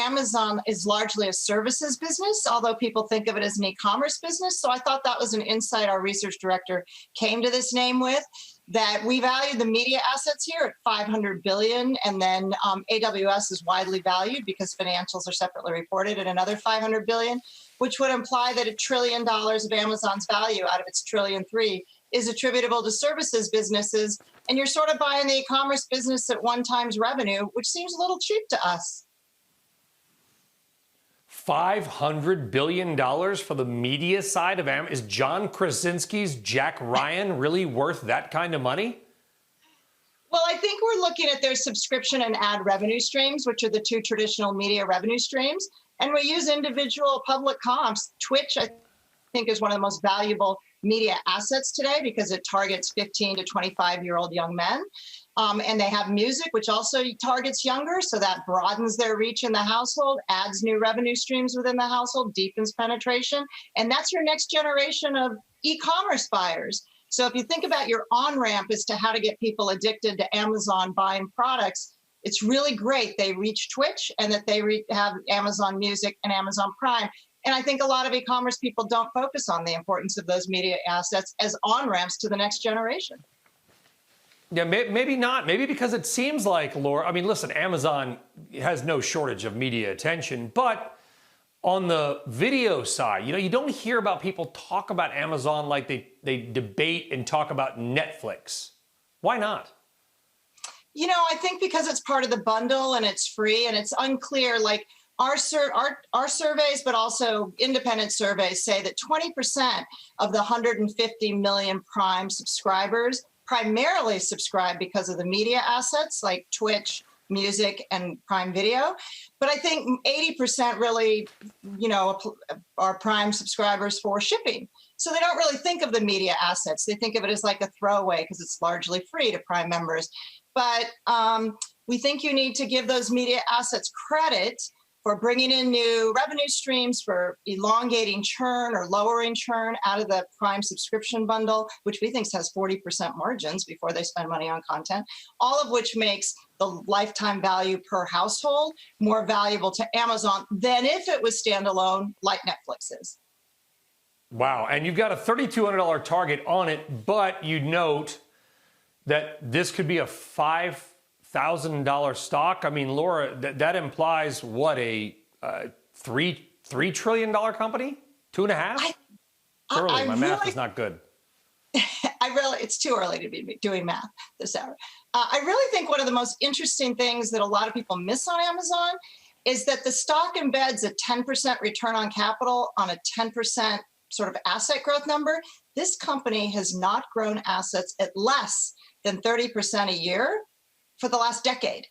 Amazon is largely a services business, although people think of it as an e-commerce business. So I thought that was an insight our research director came to this name with, that we value the media assets here at 500 billion, and then AWS is widely valued because financials are separately reported at another 500 billion, which would imply that $1 trillion of Amazon's value out of its $1.3 trillion is attributable to services businesses. And you're sort of buying the e-commerce business at 1x revenue, which seems a little cheap to us. $500 billion for the media side of Amazon. Is John Krasinski's Jack Ryan really worth that kind of money? Well, I think we're looking at their subscription and ad revenue streams, which are the two traditional media revenue streams. And we use individual public comps. Twitch, I think, is one of the most valuable media assets today because it targets 15 to 25-year-old young men. And they have music, which also targets younger, so that broadens their reach in the household, adds new revenue streams within the household, deepens penetration. And that's your next generation of e-commerce buyers. So if you think about your on-ramp as to how to get people addicted to Amazon buying products, it's really great they reach Twitch and that they have Amazon Music and Amazon Prime. And I think a lot of e-commerce people don't focus on the importance of those media assets as on-ramps to the next generation. Yeah, maybe not. Maybe because it seems like, Laura, I mean, listen, Amazon has no shortage of media attention, but on the video side, you don't hear about people talk about Amazon like they debate and talk about Netflix. Why not? I think because it's part of the bundle and it's free and it's unclear, like our surveys, but also independent surveys say that 20% of the 150 million Prime subscribers primarily subscribe because of the media assets like Twitch, music, and Prime Video. But I think 80% really, are Prime subscribers for shipping. So they don't really think of the media assets. They think of it as like a throwaway because it's largely free to Prime members. But we think you need to give those media assets credit for bringing in new revenue streams, for elongating churn or lowering churn out of the Prime subscription bundle, which we think has 40% margins before they spend money on content, all of which makes the lifetime value per household more valuable to Amazon than if it was standalone like Netflix is. Wow. And you've got a $3,200 target on it, but you note that this could be a $5,000 stock. I mean, Laura, that implies what, a $3 trillion company? 2.5? Early. My math is not good. It's too early to be doing math this hour. I really think one of the most interesting things that a lot of people miss on Amazon is that the stock embeds a 10% return on capital on a 10% sort of asset growth number. This company has not grown assets at less than 30% a year for the last decade.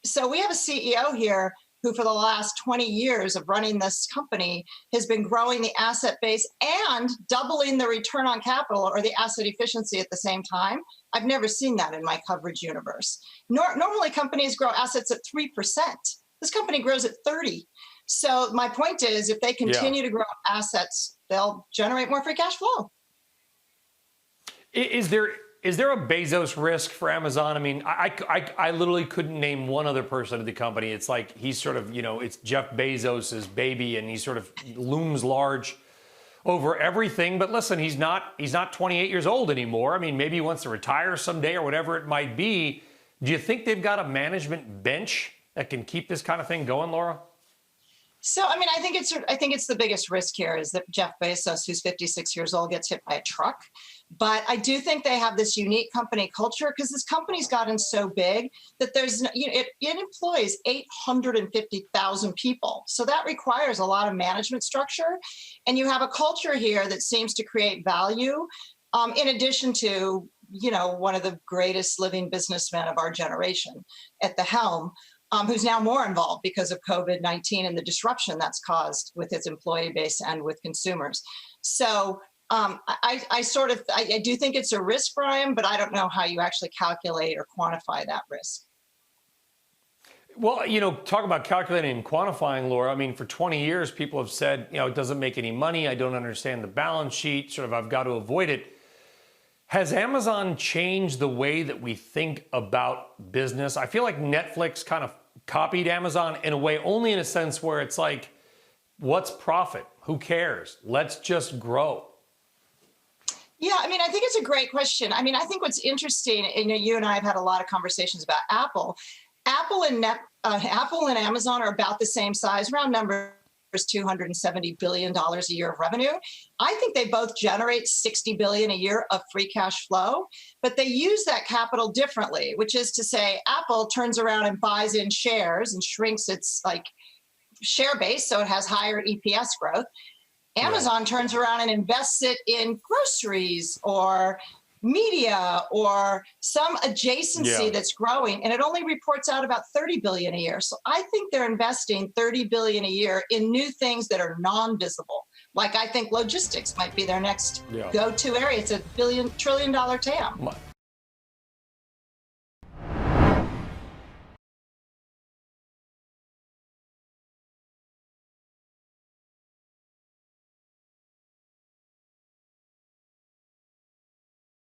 So we have a CEO here who for the last 20 years of running this company has been growing the asset base and doubling the return on capital or the asset efficiency at the same time. I've never seen that in my coverage universe. Normally companies grow assets at 3%. This company grows at 30. So my point is, if they continue to grow assets, they'll generate more free cash flow. Is there a Bezos risk for Amazon? I mean, I literally couldn't name one other person at the company. It's like he's sort of, it's Jeff Bezos's baby, and he sort of looms large over everything. But listen, he's not 28 years old anymore. I mean, maybe he wants to retire someday or whatever it might be. Do you think they've got a management bench that can keep this kind of thing going, Laura? So, I mean, I think it's the biggest risk here is that Jeff Bezos, who's 56 years old, gets hit by a truck. But I do think they have this unique company culture because this company's gotten so big that it employs 850,000 people. So that requires a lot of management structure. And you have a culture here that seems to create value in addition to, one of the greatest living businessmen of our generation at the helm. Who's now more involved because of COVID-19 and the disruption that's caused with its employee base and with consumers. So I do think it's a risk, Brian, but I don't know how you actually calculate or quantify that risk. Well, talk about calculating and quantifying, Laura. I mean, for 20 years, people have said, it doesn't make any money. I don't understand the balance sheet. Sort of, I've got to avoid it. Has Amazon changed the way that we think about business? I feel like Netflix kind of copied Amazon in a way, only in a sense where it's like, what's profit? Who cares? Let's just grow. Yeah, I mean, I think it's a great question. I mean, I think what's interesting, and you and I have had a lot of conversations about Apple. Apple and Amazon are about the same size, round numbers, $270 billion a year of revenue. I think they both generate $60 billion a year of free cash flow, but they use that capital differently, which is to say Apple turns around and buys in shares and shrinks its share base so it has higher EPS growth. Amazon turns around and invests it in groceries or media or some adjacency that's growing, and it only reports out about $30 billion a year. So I think they're investing $30 billion a year in new things that are non-visible. Like I think logistics might be their next go-to area. It's a trillion-dollar TAM.